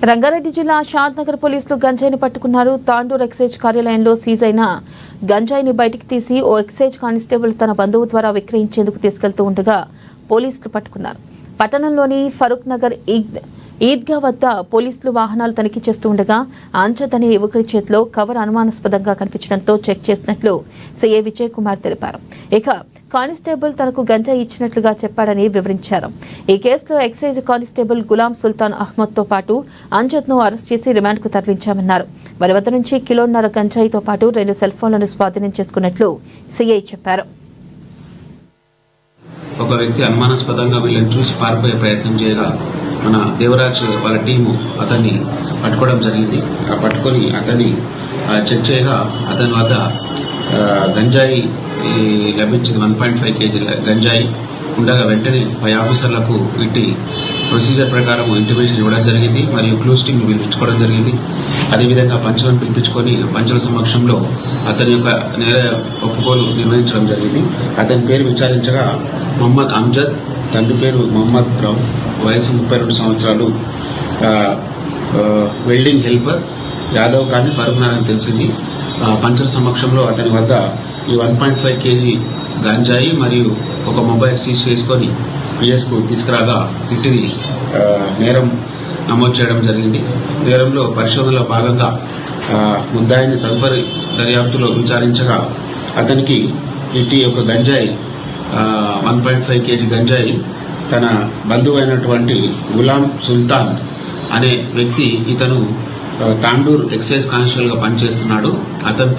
రంగారెడ్డి జిల్లా షాద్నగర్ పోలీసులు గంజాయిని పట్టుకున్నారు. తాండూర్ ఎక్సైజ్ కార్యాలయంలో సీజ్ అయిన గంజాయిని బయటికి తీసి ఓ ఎక్సైజ్ కానిస్టేబుల్ తన బంధువు ద్వారా విక్రయించేందుకు తీసుకెళ్తూ ఉండగా పోలీసులు పట్టుకున్నారు. పట్టణంలోని ఫరూక్ నగర్ ఈద్గా వద్ద పోలీసులు వాహనాలు తనిఖీ చేస్తూ ఉండగా అంజద్ అనే యువకుడి చేతిలో కవర్ అనుమానాస్పదంగా కనిపించడంతో చెక్ చేసినట్లు సీఐ విజయ్ కుమార్ తెలిపారు. ఇక కానిస్టేబుల్ తనకు గంజాయి ఇచ్చినట్లుగా చెప్పాడని వివరించారు. ఈ కేసులో ఎక్సైజ్ కానిస్టేబుల్ గులాం సుల్తాన్ అహ్మద్తో పాటు అంజద్ను అరెస్ట్ చేసి రిమాండ్కు తరలించామన్నారు. వారి వద్ద నుంచి 1.5 కిలోల గంజాయితో పాటు 2 సెల్ ఫోన్లను స్వాధీనం చేసుకున్నట్లు సీఐ చెప్పారు. ఒక వ్యక్తి అనుమానాస్పదంగా వీళ్ళని చూసి పారిపోయే ప్రయత్నం చేయగా మన దేవరాజ్ వాళ్ళ టీము అతన్ని పట్టుకోవడం జరిగింది. పట్టుకొని అతన్ని చెక్ చేయగా అతని వద్ద గంజాయి లభించింది. 1.5 కేజీల గంజాయి ఉండగా వెంటనే పై ఆఫీసర్లకు ఇట్టి ప్రొసీజర్ ప్రకారం ఇంటిమేషన్ ఇవ్వడం జరిగింది. మరియు క్లూస్ టీమ్ పిలిపించుకోవడం జరిగింది. అదేవిధంగా పంచులను పిలిపించుకొని పంచుల సమక్షంలో అతని యొక్క నేర ఒప్పుకోలు నిర్వహించడం జరిగింది. అతని పేరు విచారించగా మొహమ్మద్ అంజద్, తండ్రి పేరు మొహమ్మద్ రౌఫ్, వయసు 32 సంవత్సరాలు, వెల్డింగ్ హెల్పర్, యాదవ్ కానీ ఫరూక్ నగర్ అని తెలిసింది. పంచుల సమక్షంలో అతని వద్ద ఈ 1.5 కేజీ గంజాయి మరియు ఒక మొబైల్ సీజ్ చేసుకొని పిఎస్కు తీసుకురాగా ఇంటిది నేరం నమోదు చేయడం జరిగింది. నేరంలో పరిశోధనలో భాగంగా ముద్దాయిని తదుపరి దర్యాప్తులో విచారించగా అతనికి ఇట్టి ఒక గంజాయి 1.5 కేజీ గంజాయి తన బంధువు అయినటువంటి గులాం సుల్తాన్ అనే వ్యక్తి, ఇతను తాండూర్ ఎక్సైజ్ కానిస్టేబుల్గా పనిచేస్తున్నాడు. అతను